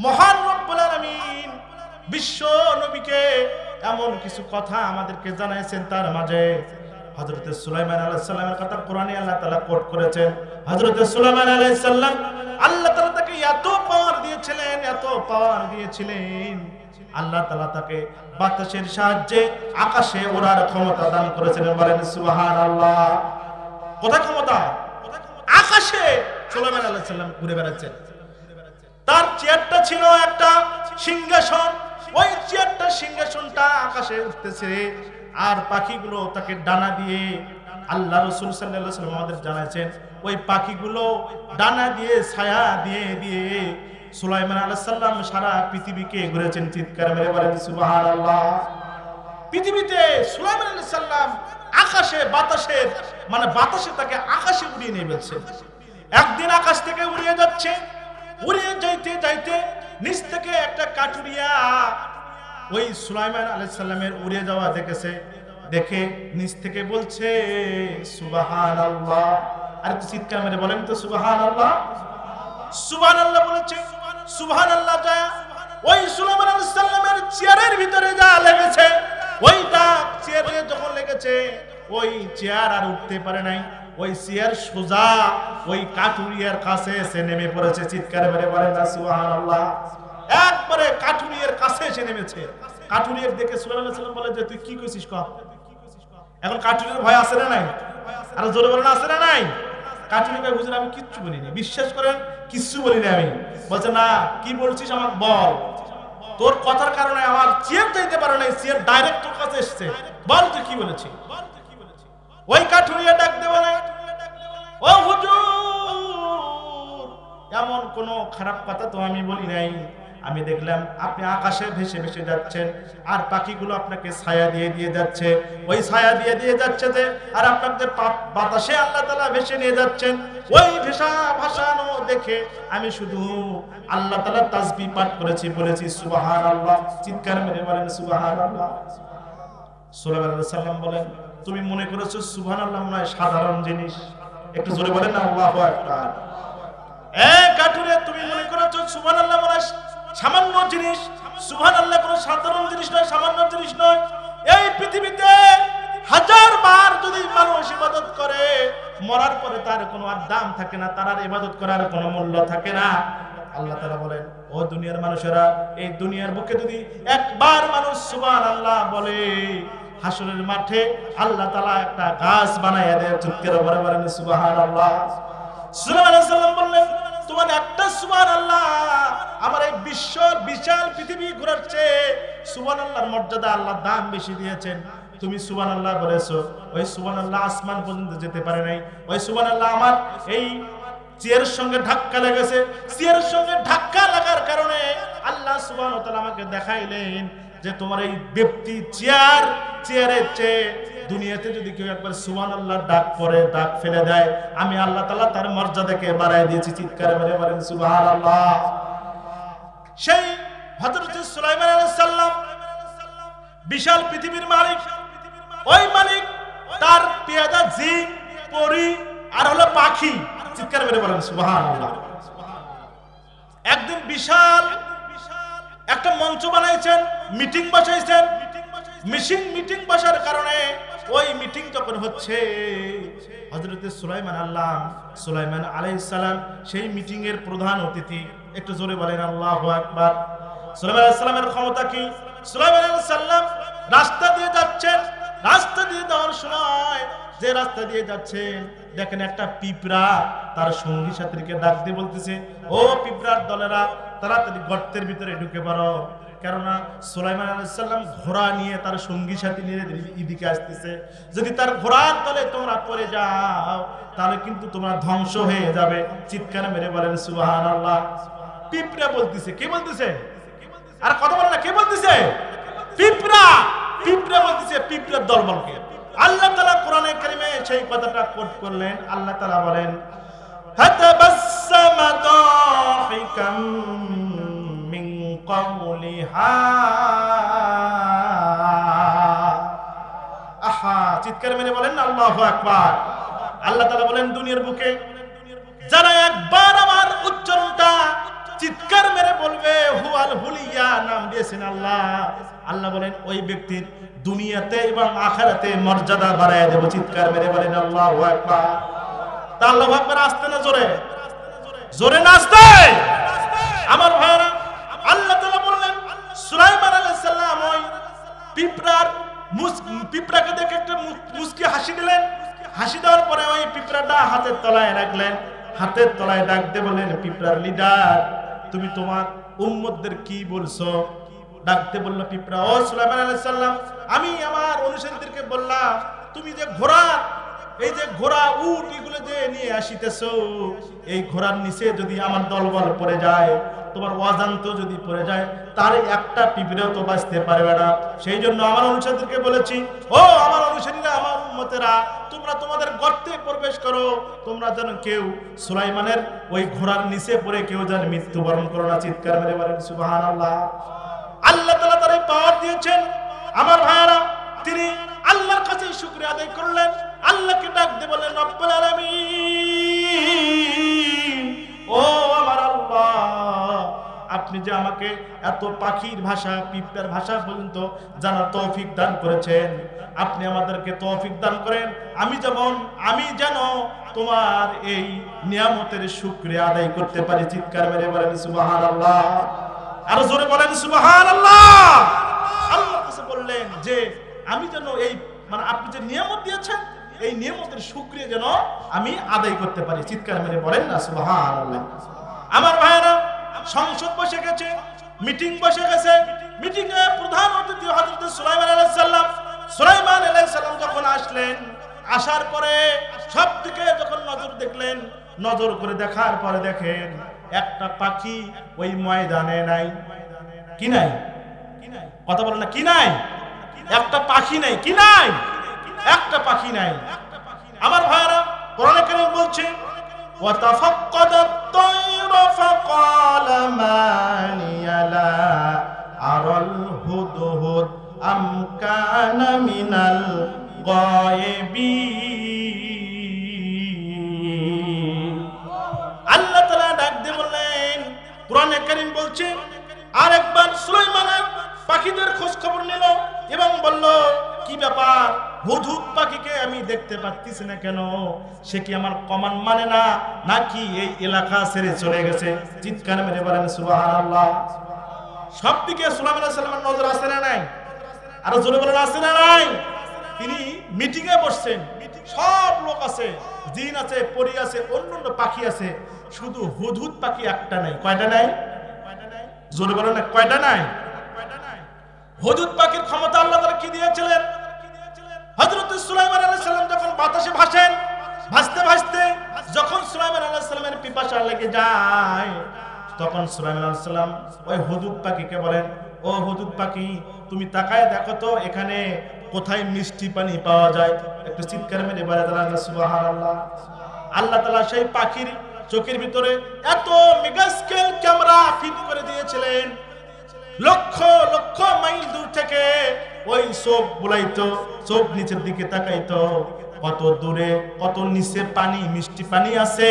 মহান রব্বুল আলামিন বিশ্ব নবীকে এমন কিছু কথা আমাদেরকে জানাইছেন। তার মাঝে হযরত সুলাইমান আলাইহিস সালামের কথা কোরআনে আল্লাহ তাআলা কোট করেছেন। হযরত সুলাইমান আলাইহিস সালাম আল্লাহ তাআলা তাকে এত পাওয়ার দিয়েছিলেন, এত পাওয়ার দিয়েছিলেন, আল্লাহ তাআলা তাকে বাতাসের সাহায্যে আকাশে ওড়ার ক্ষমতা দান করেছিলেন। বলেন সুবহানাল্লাহ। কোথায় ক্ষমতা? আকাশে সুলাইমান আলাইহিস সালাম ঘুরে বেড়াচ্ছেন। তার চেয়ারটা ছিল একটা সিংহাসন, ওই চেয়ারটা সিংহাসনটা আকাশে উঠতেছে, আর পাখিগুলো তাকে ডানা দিয়ে, আল্লাহ রাসূল সাল্লাল্লাহু আলাইহি ওয়াসাল্লাম আমাদের জানাইছেন, ওই পাখিগুলো ডানা দিয়ে ছায়া দিয়ে দিয়ে সুলাইমান আলাইহিস সালাম সারা পৃথিবীকে ঘুরেছেন। চিৎকার মেরে বলেন সুবহানাল্লাহ। পৃথিবীতে সুলাইমান আলাইহিস সালাম আকাশে বাতাসের বাতাসে তাকে আকাশে উড়িয়ে নিয়ে গেছে। একদিন আকাশ থেকে উড়িয়ে যাচ্ছে, উড়িয়ে যাইতে যাইতে নিচ থেকে একটা কাঠুরিয়া ওই সুলাইমান আলাইহিস সালামের উড়িয়ে যাওয়া দেখেছে। দেখে নিচ থেকে বলছে সুবহানাল্লাহ। আর একটু চিৎকার মেরে বলেন তো সুবহানাল্লাহ। সুবহানাল্লাহ বলেছে। সুবহানাল্লাহ যা ওই সুলাইমান আলাইহিস সালামের চেয়ারের ভিতরে যা লেগেছে, ওইটা চেয়ারে যখন লেগেছে, ওই চেয়ার আর উঠতে পারে নাই। ওই চেয়ার সোজা ওই কাঠুরিয়ার কাছে এসে নেমে পড়েছে। চিৎকার মেরে বলেন না সুবহানাল্লাহ। একবারে কাঠুরিয়ার কাছে এসে নেমেছে। কাঠুরিয়ার দেখে সুলাইমান আলাইহিস সালাম বলে যে তুই কি কইছিস ক? এখন কাঠুরিয়ার ভয় আছে না নাই? আর জোরে বলেন আছে না নাই? কাঠুরিয়া কয় হুজুর আমি কিচ্ছু বলিনি, বিশ্বাস করেন কিচ্ছু বলিনি আমি। বলছে না কি বলছিস আমাকে বল, তোর কথার কারণে আমার চেয়ার দিতে পারে নাই, চেয়ার ডাইরেক্ট তোর কাছে এসেছে, বল তুই কি বলেছিস। ওই কাঠুরিয়া ডাক দে বলে ও হুজুর এমন কোন খারাপ কথা তো আমি বলি নাই, আমি দেখলাম আপনি আকাশে ভেসে ভেসে যাচ্ছেন, আর পাখিগুলো আপনাকে ছায়া দিয়ে দিয়ে যাচ্ছে, ওই ছায়া দিয়ে দিয়ে যাচ্ছে যে, আর আপনাদের বাতাসে আল্লাহ তাআলা ভেসে নিয়ে যাচ্ছেন। ওই ভাসানো দেখে আমি শুধু আল্লাহ তাআলার তাসবিহ পাঠ করেছি, বলেছি সুবহানাল্লাহ। চিৎকার মেরে বলেন সুবহানাল্লাহ। সুলাইমান আলাইহিস সালাম বলেন তুমি মনে করেছো সুবহানাল্লাহ মনে হয় সাধারণ জিনিস, একটু জোরে বলেন না আল্লাহু আকবার। কাঠুরিয়া তুমি মনে করেছো সুবহানাল্লাহ মনে হয় সামান্য জিনিস। সুবহানাল্লাহ কোনো সাধারণ জিনিস নয়, সামান্য জিনিস নয়। এই পৃথিবীতে হাজার বার যদি মানুষ ইবাদত করে, মরার পরে তার কোনো আর দাম থাকে না, তার আর ইবাদত করার কোনো মূল্য থাকে না। আল্লাহ তাআলা বলেন ও দুনিয়ার মানুষেরা, এই দুনিয়ার বুকে যদি একবার মানুষ সুবহানাল্লাহ বলে, হাসরের মাঠে আল্লাহ তাআলা একটা গাছ বানায়া দেয়। চিৎকার করে বলেন সুবহানাল্লাহ। সুলাইমান আলাইহিস সালাম বললেন তোমার একটা সুবহানাল্লাহ আমার এই বিশ্ব বিশাল পৃথিবী ঘোরাচ্ছে। সুবহানাল্লাহর মর্যাদা আল্লাহ দাম বেশি দিয়েছেন। তুমি সুবহানাল্লাহ বলেছো, ওই সুবহানাল্লাহ আসমান পর্যন্ত যেতে পারে নাই। ওই সুবহানাল্লাহ আমার এই চেয়ারের সঙ্গে ধাক্কা লেগেছে। চেয়ারের সঙ্গে ধাক্কা লাগার কারণে আল্লাহ সুবহানাহু ওয়া তাআলা আমাকে দেখাইলেন যে তোমার এই ব্যক্তি চেয়ারের চেয়ে দুনিয়াতে যদি কেউ একবার সুবহানাল্লাহ ডাক পড়ে, ডাক ফেলে দেয়, আমি আল্লাহ তাআলা তার মর্যাদাকে বাড়ায় দিয়েছি। চিৎকার করে বলেন সুবহানাল্লাহ। সেই হযরত সুলাইমান আলাইহিস সালাম বিশাল পৃথিবীর মালিক। ওই মালিক তার পেয়াদা জিন, পরী আর হলো পাখি। চিৎকার করে বলেন সুবহানাল্লাহ। একদিন বিশাল একটা মঞ্চ বানাইছেন, মিটিং বসাইছেন। মিটিং বসার কারণে ওই মিটিং যখন হচ্ছে, হযরত সুলাইমান আলাইহিস সালাম সেই মিটিং এর প্রধান অতিথি। একটু জোরে বলেন আল্লাহু আকবার। সুলাইমান আলাইহিস সালামের ক্ষমতা কি? সুলাইমান আলাইহিস সালাম রাস্তা দিয়ে যাচ্ছেন, রাস্তা দিয়ে যাওয়ার সময় যে রাস্তা দিয়ে যাচ্ছেন দেখেন একটা পিঁপড়া তার সঙ্গী সাথীকে ডাক দিয়ে বলতেছে ও পিঁপড়ার দলেরা তাড়াতাড়ি গর্তের ভিতরে ঢুকে পড়ো, কেননা সুলাইমান আলাইহিস সালাম ঘোড়া নিয়ে তার সঙ্গী সাথী নিয়ে এদিকে আসতেছে। যদি তার ঘোড়ার তলে তোমরা পড়ে যাও তাহলে কিন্তু তোমরা ধ্বংস হয়ে যাবে। চিৎকার মেরে বলেন সুবহানাল্লাহ। পিঁপড়া বলতেছে, কে বলতেছে? আর কথা বলে না, কে বলতেছে? পিঁপড়া বলতেছে, পিঁপড়ার দলবলকে। আল্লাহ তাআলা কোরআনে কারিমে সেই কথাটা কোট করলেন। আল্লাহ তাআলা বলেন ফাতাবাসসামা দাহিকাম মিন কওলিহা। আহা, চিৎকার মেরে বলেন আল্লাহু আকবার। আল্লাহ তাআলা বলেন দুনিয়ার বুকে যারা একবার আমার উচ্চারণটা চিৎকার চিৎকার মেরে বলবে হুয়াল হুলিয়া, নাম দিয়েছেন আল্লাহ। আল্লাহ বলেন ওই ব্যক্তির দুনিয়াতে এবং আখিরাতে মর্যাদা বাড়ায় দেব। চিৎকার মেরে বলেন আল্লাহু আকবার। তা আল্লাহু আকবার আসতে না জোরে? জোরে না আসতে? আমার ভাইরা, আল্লাহ তাআলা বললেন সুলাইমান আলাইহিস সালাম ওই পিঁপড়াকে দেখে একটা মুস্কি হাসি দিলেন। হাসি দেওয়ার পরে ওই পিঁপড়াটা হাতের তলায় রাখলেন। হাতের তলায় ডাক দিয়ে বললেন, পিঁপড়ার লিডার, তুমি তোমার উম্মতদের কি বলছো? ডাকতে বলল পিঁপড়া, ও সুলাইমান আলাইহিস সালাম, আমি আমার অনুসারীদেরকে বললাম তুমি যে ঘোড়া, এই যে ঘোড়া উট এগুলো যে নিয়ে আসিতেছো, এই ঘোড়ার নিচে যদি আমার দলবল পড়ে যায়, তোমার অজান্ত যদি পড়ে যায়, তার একটা পিঁপড়েও তো বাঁচতে পারবে না। সেই জন্য আমার অনুসারীদেরকে বলেছি, ও আমার অনুসারীরা, আমার উম্মতেরা, তোমরা তোমাদের গর্তে প্রবেশ করো, তোমরা যেন কেউ সুলাইমানের ওই ঘোড়ার নিচে পড়ে কেউ যেন মৃত্যুবরণ করো না। চিৎকার মেরে বলেন সুবহানাল্লাহ। আল্লাহ তাআলা তার পাওয়ার দিয়েছেন। আমার ভাইরা, তিনি আল্লাহর কাছে শুকরিয়া আদায় করলেন। আল্লাহকে ডাক দিয়ে বললেন, রব্বুল আলামিন, ও আমার আল্লাহ, আপনি যে আমাকে এত পাখির ভাষা, পিঁপড়ার ভাষা পর্যন্ত জানার তৌফিক দান করেছেন, আপনি আমাদেরকে তৌফিক দান করেন আমি যেন তোমার এই নিয়ামতের শুকরিয়া আদায় করতে পারি। চিৎকার মেরে বলেন সুবহানাল্লাহ। আরো জোরে বলেন সুবহানাল্লাহ। আল্লাহ কাছে বললেন যে আমি যেন এই আপনি যে নিয়ামত দিয়েছেন, এই নিয়ামতের শুকরিয়া যেন আমি আদায় করতে পারি। চিৎকার মেরে বলেন না সুবহানাল্লাহ। আমার ভাইরা, সংসদ বসে গেছে, মিটিং বসে গেছে। মিটিং এ প্রধান অতিথি হযরত সুলাইমান আলাইহিস সালাম। সুলাইমান আলাইহিস সালাম যখন আসলেন, আসার পরে সব দিকে যখন নজর দেখলেন, নজর করে দেখার পরে দেখেন একটা পাখি ওই ময়দানে নাই। কি নাই? কথা বলেন না, কি নাই? একটা পাখি নাই। কি নাই? একটা পাখি নাই। আমার ভাইরা, কোরআনে কারীম বলছে, وَتَفَقَّدَ الطَّيْرَ فَقَالَ مَا لِيَ لَا أَرَى الْهُدْهُدَ أَمْ كَانَ مِنَ الْغَائِبِينَ। আল্লাহ তাআলা ডাক দিয়ে বললেন, কোরআনে কারীম বলছে, আরেকবার সুলাইমানের পাখিদের খোঁজ খবর নিল এবং বলল, কি ব্যাপার, হুদহুদ পাখিকে আমি দেখতে পাচ্ছি না কেন? সে কি আমার কমান্ড মানে না, নাকি এই এলাকা ছেড়ে চলে গেছে? চিৎকার মেরে বলেন সুবহানাল্লাহ। সব দিকে সুলাইমান আলাইহিস সালামের নজর আছে না নাই? আর জোরে বলেন আছে না নাই? তিনি মিটিং এ বসছেন, সব লোক আছে, জিন আছে, পরী আছে, অন্যান্য পাখি আছে, শুধু হুদহুদ পাখি একটা নাই। কয়টা নাই? জোরে বলেন না, কয়টা নাই? হুদহুদ পাখির ক্ষমতা আল্লাহ তাআলা কি দিয়েছিলেন? হযরত সুলাইমান আলাইহিস সালাম যখন বাতাসে ভাসেন, ভাসতে ভাসতে যখন সুলাইমান আলাইহিস সালামের পিপাসা লেগে যায়, তখন সুলাইমান আলাইহিস সালাম ওই হুদহুদ পাখিকে বলেন, ও হুদহুদ পাখি, তুমি তাকায় দেখো তো এখানে কোথায় মিষ্টি পানি পাওয়া যায়। একটু চিৎকার মেরে বলেন সুবহানাল্লাহ। আল্লাহ তাআলা সেই পাখির চোখের ভিতরে এত মেগা স্কেল ক্যামেরা ফিট করে দিয়েছিলেন, লক্ষ লক্ষ মাইল দূর থেকে ওই চোখ বুলাইতো, চোখ নিচের দিকে তাকাইতো, কত দূরে কত নিচে পানি, মিষ্টি পানি আছে।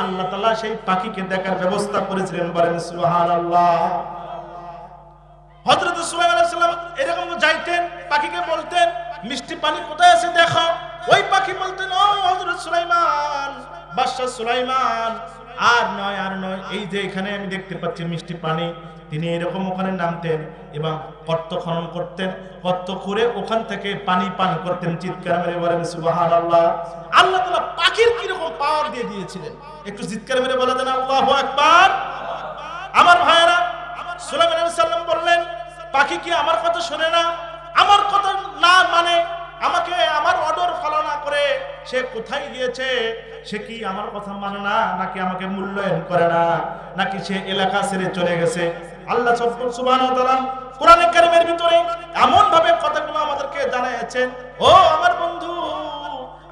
আল্লাহ তাআলা সেই পাখিকে দেখার ব্যবস্থা করেছিলেন। বলেন সুবহানাল্লাহ। হযরত সুলাইমান আলাইহিস সালাম এরকম যাইতেন, পাখিকে বলতেন, মিষ্টি পানি কোথায় আছে দেখো। ওই পাখি বলতেন, ও হযরত সুলাইমান, বাদশা সুলাইমান, আর নয়, এই যে এখানে আমি দেখতে পাচ্ছি মিষ্টি পানি। তিনি এরকম ওখানে নামতেন এবং গর্ত খনন করতেন, গর্ত করে ওখান থেকে পানি পান করতেন। চিৎকার মেরে বলেন সুবহানাল্লাহ। আল্লাহ তাআলা পাখির কি রকম পাওয়ার দিয়ে দিয়েছিলেন, একটু চিৎকার মেরে বলে দেন আল্লাহু আকবার। আমার ভাইরা, সুলাইমান আলাইহিস সালাম বললেন, পাখি কি আমার কথা শুনে না? আমার কথা না মানে, আমাকে আমার অর্ডার ফলো না করে সে কোথায় গিয়েছে? সে কি আমার কথা মানে না, নাকি আমাকে মূল্যায়ন করে না, নাকি সে এলাকা ছেড়ে চলে গেছে? আল্লাহ সুবহানাহু ওয়া তাআলা কোরআনে কারীমের ভিতরে এমন ভাবে কথাগুলো আমাদেরকে জানাচ্ছেন। ও আমার বন্ধু,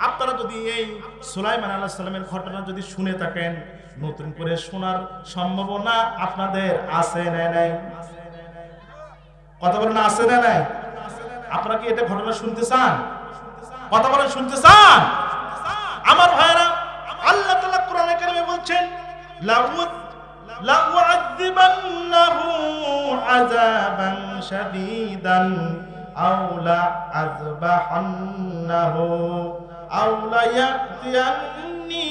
আপনারা যদি এই সুলাইমান আলাইহিস সালামের ঘটনা যদি শুনে থাকেন, নতুন করে শোনার সম্ভাবনা আপনাদের আছে না নাই? কথা বলেন আছে না নাই? আপনারা কি এটা ঘটনা শুনতে চান? কথা বলেন শুনতে চান? আমার ভাইরা, আল্লাহ তাআলা কোরআনে কারীমে বলছেন, লাউআযিবান্নাহু আযাবান শাদীদান আও লাআযবাহান্নাহু আও লায়াতিয়ান্নি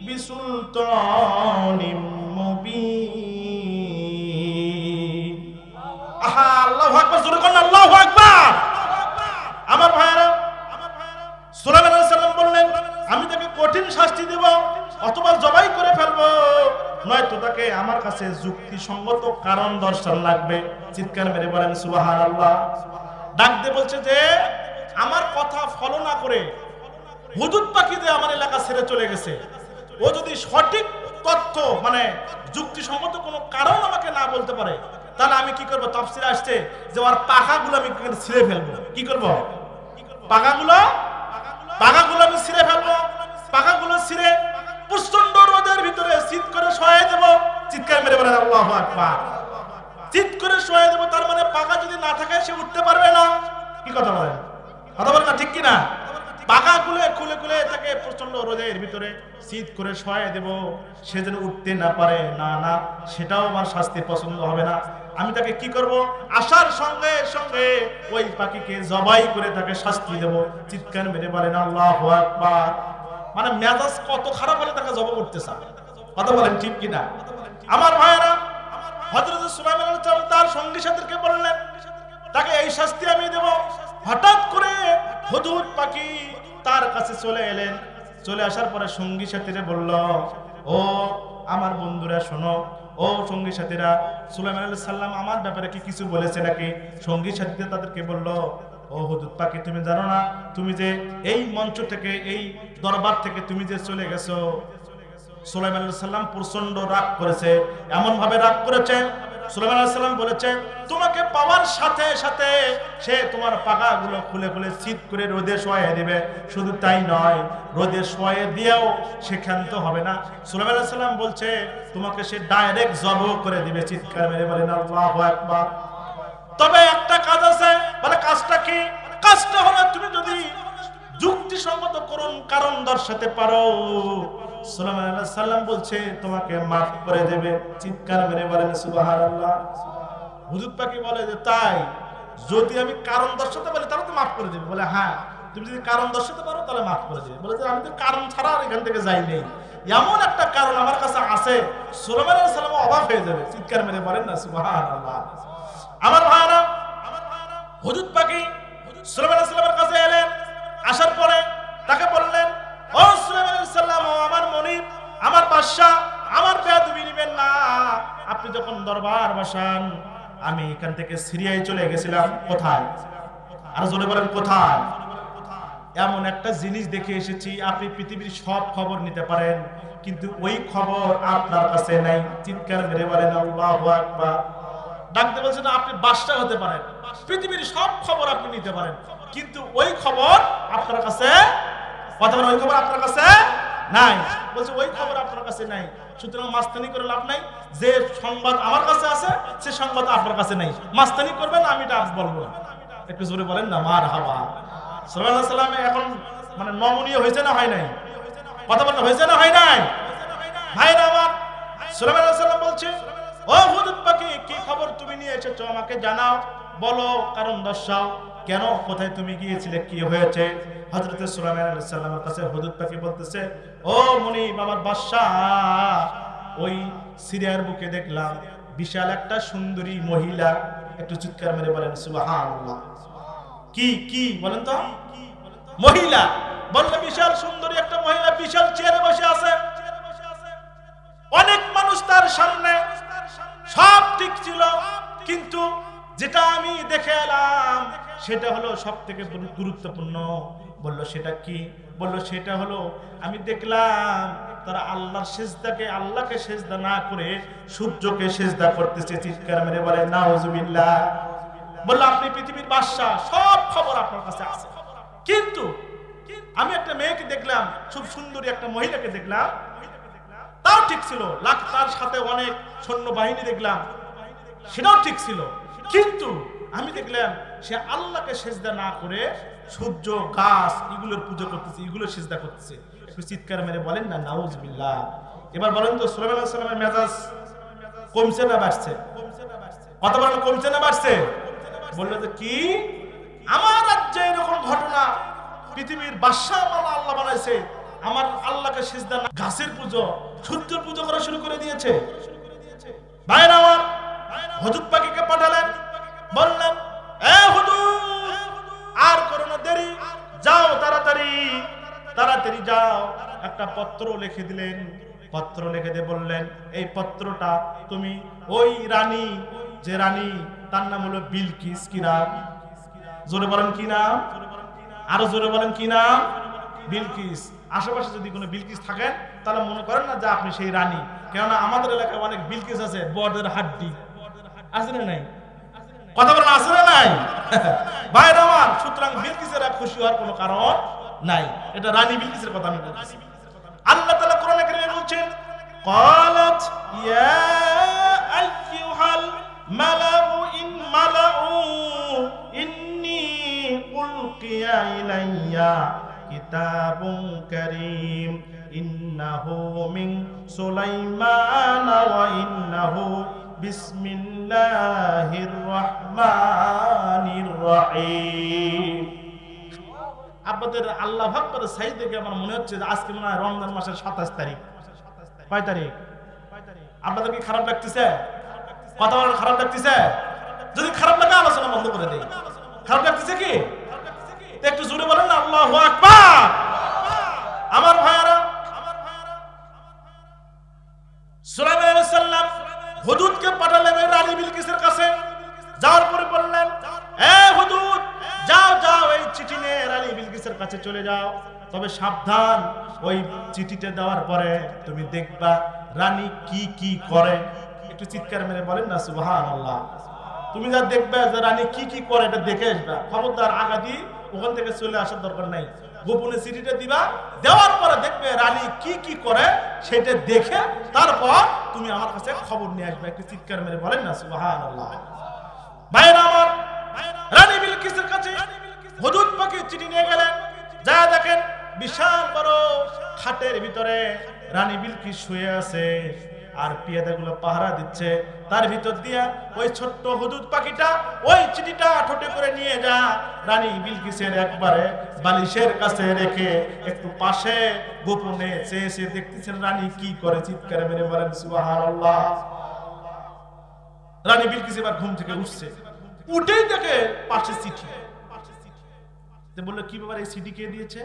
বিসুলতানিম মুবিন। আহা, আল্লাহু আকবার, জোরে করুন আল্লাহু আকবার। আমার ভাইরা, সুলাইমান আলাইহিস সালাম বললেন, আমি তাকে কঠিন শাস্তি দেব অথবা জবাই করে ফেলবো, নয়তো তাকে আমার কাছে যুক্তিসঙ্গত কারণ দর্শন লাগবে। চিৎকার মেরে বলেন সুবহানাল্লাহ। ডাক দিয়ে বলছে যে আমার কথা ফলো না করে হুদুদ পাখি যে আমার এলাকা ছেড়ে চলে গেছে, ও যদি সঠিক তথ্য মানে যুক্তিসঙ্গত কোনো কারণ আমাকে না বলতে পারে, তাহলে আমি কি করব? তাফসীরে আসছে যে ওর পাখাগুলো আমি ছিঁড়ে ফেলবো। কি করব? পাখাগুলো আমি ছিঁড়ে ফেলবো। পাখাগুলো ছিঁড়ে প্রচন্ড রোদের ভিতরে চিৎ করে শোয়াই দেব। চিৎকার মেরে বলেন আল্লাহু আকবার। চিৎ করে শোয়াই দেব, তার মানে পাখা যদি না থাকে সে উঠতে পারবে না। কি কথা বলেন? কথা বলেন না, ঠিক কি না? পাখাগুলো খুলে খুলে তাকে প্রচন্ড রোদের ভিতরে চিৎ করে শোয়াই দেব, সে যেন উঠতে না পারে। না না, সেটাও আমার শাস্তি পছন্দ হবে না। আমি তাকে কি করব? আসার সঙ্গে সঙ্গে ওই পাখিকে জবাই করে তাকে শাস্তি দেব। চিৎকার মেরে বলেন আল্লাহু আকবার। মানে মেজাজ কত খারাপ হলে তাকে জবাই করতে চায়। কথা বলেন ঠিক কিনা? আমার ভাইয়েরা, হযরত সুলাইমান আলাইহিস সালাম তার সঙ্গী সাথীদেরকে বললেন তাকে এই শাস্তি আমি দেব। হঠাৎ করে হুদহুদ পাখি তার কাছে চলে এলেন। চলে আসার পরে সঙ্গী সাথীরা বলল, ও আমার বন্ধুরা শোনো, ও সঙ্গী সাথীরা, সুলাইমান আলাইহিস সালাম আমার ব্যাপারে কি কিছু বলেছে নাকি? সঙ্গী সাথীরা তাদেরকে বলল, ও হুদহুদ পাখি, তুমি জানো না, তুমি যে এই মঞ্চ থেকে, এই দরবার থেকে তুমি যে চলে গেছো, সুলাইমান আলাইহিস সালাম প্রচন্ড রাগ করেছে। এমন ভাবে রাগ করেছে, সুলাইমান আলাইহিস সালাম বলেছে তোমাকে পাওয়ার সাথে সাথে সে তোমার পাখাগুলো খুলে খুলে চিৎ করে রোদে শোয়াইয়ে দিবে। শুধু তাই নয়, রোদে শোয়াইয়ে দিয়েও সে ক্ষান্ত হবে না। সুলাইমান আলাইহিস সালাম বলছে তোমাকে সে ডাইরেক্ট জবাই করে দিবে। চিৎকার মেরে বলেন আল্লাহু আকবার। তবে একটা কাজ আছে। বলে কাজটা কি? কাজটা হলো তুমি যদি যুক্তিসঙ্গত কারণ দর্শাতে পারো, সুলাইমান আলাইহিস সালাম বলছে তোমাকে maaf করে দেবে। চিৎকার মেরে বলেন সুবহানাল্লাহ। হুদহুদ পাখি বলে যে তাই, যদি আমি কারণ দর্শাতে পারি তাহলে তো maaf করে দেবে। বলে হ্যাঁ, তুমি যদি কারণ দর্শাতে পারো তাহলে maaf করে দেবে। বলে যে আমি তো কারণ ছাড়া আর এখান থেকে যাই নেই, এমন একটা কারণ আমার কাছে আছে। সুলাইমান আলাইহিস সালাম অবাক হয়ে যাবে। চিৎকার মেরে বলেন না সুবহানাল্লাহ। আমার ভাইরা, হুদহুদ পাখি সুলাইমান আলাইহিস সালামের কাছে এলেন। আসার পরে তাকে বললেন, ও সুলাইমান আলাইহিস সালাম, ও আমার মনিব, আমার বাদশা, আমার বেয়াদবি নিবেন না। আপনি যখন দরবার বসান, আমি এখান থেকে সিরিয়ায় চলে গেছিলাম। কোথায়? আর জোরে বলেন কোথায়? এমন একটা জিনিস দেখে এসেছি, আপনি পৃথিবীর সব খবর নিতে পারেন, কিন্তু ওই খবর আপনার কাছে নাই। চিৎকার মেরে বলেন আল্লাহু আকবার। ডাকতে বলছেন আপনি বাদশা হতে পারেন, পৃথিবীর সব খবর আপনি নিতে পারেন, কিন্তু ওই খবর আপনার কাছে, কথা বলেন, ওই খবর আপনার কাছে নাই। বলছে ওই খবর আপনার কাছে নাই, সুতরাং মাস্তানি করে লাভ নাই। যে সংবাদ আমার কাছে আছে সে সংবাদ আপনার কাছে নাই। মাস্তানি করবেন, আমি এটা বলবো না। একটু জোরে বলেন না মারহাবা। সুলাইমান আলাইহিস সালাম এখন মানে নমনীয় হয়েছে না হয় নাই? কথা বলেন, হয়েছে না হয় নাই? ভাইরা আমার, সুলাইমান আলাইহিস সালাম বলছে, ও হুদহুদ পাখি, কি খবর তুমি নিয়ে এসেছো আমাকে জানাও, বলো, কারণ দর্শাও, কেন, কোথায় তুমি গিয়েছিলে, কি হয়েছে? হযরত সুলাইমান আলাইহিস সালামের কাছে হুদহুদ পাখি বলতেছে, ও মুনিব, আমার বাদশা, ওই সিরিয়ার বুকে দেখলাম বিশাল একটা সুন্দরী মহিলা। একটু চিৎকার মেরে বলেন সুবহানাল্লাহ। কি কি বলেন তো? মহিলা। বললে বিশাল সুন্দরী একটা মহিলা বিশাল চেয়ারে বসে আছে। অনেক মানুষ তার সামনে, সব ঠিক ছিল, কিন্তু যেটা আমি দেখে এলাম সেটা হলো সব থেকে গুরুত্বপূর্ণ। বলল সেটা কি? বলল সেটা হলো আমি দেখলাম তারা আল্লাহর সিজদাকে, আল্লাহকে সিজদা না করে সূর্যকে সিজদা করতেছে। চিৎকার মেরে বলে নাউজুবিল্লাহ। বলল আপনি পৃথিবীর বাদশা, সব খবর আপনার কাছে আছে, কিন্তু আমি একটা মেয়েকে দেখলাম, খুব সুন্দরী একটা মহিলাকে দেখলাম, তাও ঠিক ছিল, তার সাথে অনেক সৈন্যবাহিনী দেখলাম, সেটাও ঠিক ছিল, কিন্তু আমি দেখলাম সে আল্লাহকে সিজদা না করে সূর্য, গাছ, এগুলোর পূজা করতেছে, এগুলোর সিজদা করতেছে। একটু চিৎকার মেরে বলেন না নাউজুবিল্লাহ। এবার বলেন তো সুলাইমান আলাইহিস সালামের মেজাজ কমছে না বাড়ছে? কথা বলেন, কমছে না বাড়ছে? বললো যে কি, আমার রাজ্যে এরকম ঘটনা, পৃথিবীর বাদশাহ আমার আল্লাহ বানাইছে, আমার আল্লাহকে সিজদা না, গাছের পুজো, সূর্যের পুজো করা শুরু করে দিয়েছে। ভাইরা আমার, হুদুদ পাখিকে পাঠালেন, বললেন এ হুদুদ, আর করো না দেরি, যাও তাড়াতাড়ি তাড়াতাড়ি যাও, একটা পত্র লিখে দিলেন। পত্র লিখে দিয়ে বললেন এই পত্রটা তুমি ওই রানী, যে রানী তার নাম হলো বিলকিস, কি নাম? জোরে বলেন কি নাম? আরো জোরে বলেন কি নাম? বিলকিস। আশেপাশে যদি কোনো বিলকিস থাকেন তাহলে মনে করেন না যে আপনি সেই রানী, কেননা আমাদের এলাকায় অনেক বিলকিস আছে, বড়দের হাড্ডি আছে না নাই? কথা বলেন আছে না নাই? ভাইরা আমার, সুতরাং বিলকিসের খুশি হওয়ার কোনো কারণ নাই। এটা রানী বিলকিসের কথা আমি বলছি। আল্লাহ তাআলা কোরআনে কারীমে বলছেন ক্বালাত ইয়া আইয়ুহাল মালাউ ইন মালাউ ইন্নী উলকিয়া ইলাইয়া কিতাবুন কারীম ইন্নাহু মিন সুলাইমান ওয়া ইন্নাহু বিসমিল্লাহির রহমানির রহিম। আপনাদের আল্লাহ ভাগের সাইড থেকে আমার মনে হচ্ছে যে আজকে মনে হয় রমজান মাসের 27 তারিখ। কয় তারিখ? আপনাদের কি খারাপ লাগতেছে? কথা বলার খারাপ লাগতেছে? যদি খারাপ লাগে আলোচনা বন্ধ করে দেই। খারাপ লাগতেছে কি? একটু জোরে বলেন না আল্লাহু আকবার। আমার ভাইয়ারা, সুলাইমান আলাইহিস সালাম হুদুদকে পাঠালেন রানী বিলকিসের কাছে। যাওয়ার পরে বললেন এ হুদুদ, যাও যাও, এই চিঠি নিয়ে রানী বিলকিসের কাছে চলে যাও, তবে সাবধান, ওই চিঠিটা দেওয়ার পরে তুমি দেখবা রানী কি কি করে। একটু চিৎকার মেরে বলেন না সুবহানাল্লাহ। তুমি যা দেখবে যে রানী কি কি করে এটা দেখে আসবা, খবরদার আগাদি ওখান থেকে চলে আসার দরকার নাই। গোপনে চিঠিটা দিবা, দেওয়ার পরে দেখবে রানী কি কি করে, সেটা দেখে তারপর তুমি আমার কাছে খবর নিয়ে আসবে। একটু চিৎকার মেরে বলেন না সুবহানাল্লাহ। ভাইরা আমার, রানী বিলকিসের কাছে হুদুদ পাখি চিঠি নিয়ে গেলেন। যা দেখেন বিশাল বড় খাটের ভিতরে রানী বিলকিস শুয়ে আছে, আর পিয়াদাগুলো পাহারা দিচ্ছে। তার ভিতর দিয়া ওই ছোট্ট হুদুদ পাখিটা ওই চিঠিটা ঠোঁটে করে নিয়ে যা রানী বিলকিসের একবারে বালিশের কাছে রেখে একটু পাশে গোপনে চেয়ে দেখতেছেন রানী কি করে। চিৎকার মেরে বলেন সুবহানাল্লাহ। রানী বিলকিস এবার ঘুম থেকে উঠছে, উঠেই দেখে পাশে চিঠি। বললো কি ব্যাপার, এই চিঠি কে দিয়েছে?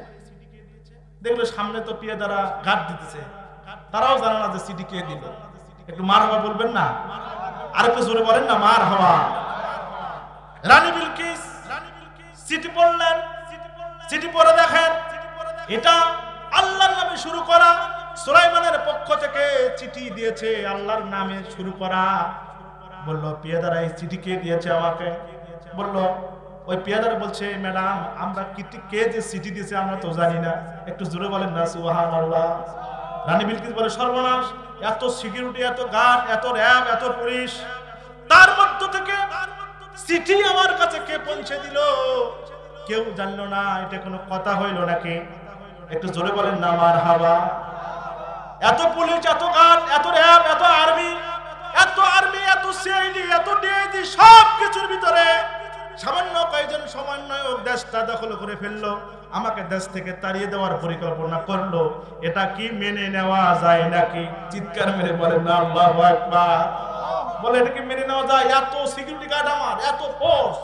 দেখলো সামনে তো পিয়াদারা গার্ড দিতেছে, তারাও জানে না যে চিঠি কে দিল। একটু মারহাবা বলবেন না? আর একটু জোরে বলেন না মারহাবা। রানী বিলকিস চিঠি পড়লেন। চিঠি পড়ে দেখেন এটা আল্লাহর নামে শুরু করা, সুলাইমানের পক্ষ থেকে চিঠি দিয়েছে, আল্লাহর নামে শুরু করা। বলল পিয়াদারা এই চিঠি কে দিয়েছে আমাকে? বলল ওই পিয়াদারা বলছে ম্যাডাম আমরা কে যে চিঠি দিয়েছে আমরা তো জানি না। একটু জোরে বলেন না সুবহানাল্লাহ। রানী বিলকিস বলে সর্বনাশ, এত সিকিউরিটি, এত গার্ড, এত র‍্যাব, এত পুলিশ, তার মধ্য থেকে চিঠি আমার কাছে কে পৌঁছে দিল কেউ জানলো না। এটা কোনো কথা হইল নাকি? একটু জোরে বলেন না মারহাবা। এত পুলিশ, এত গার্ড, এত র‍্যাব, এত আর্মি, এত সিআইডি, এত ডিআইজি, সব কিছুর ভিতরে সামান্য কয়েকজন সমন্বয়ক দেশটা দখল করে ফেললো, আমাকে দেশ থেকে তাড়িয়ে দেওয়ার পরিকল্পনা করলো। এটা কি মেনে নেওয়া যায় নাকি? চিৎকার মেরে বলেন না আল্লাহু আকবার। বলে এটা কি মেনে নেওয়া যায়? এত সিকিউরিটি গার্ড আমার, এত ফোর্স,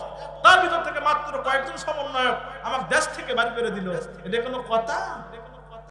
তার ভিতর থেকে মাত্র কয়েকজন সমন্বয়ক আমার দেশ থেকে বাড়ি করে দিল, এটা কোনো কথা?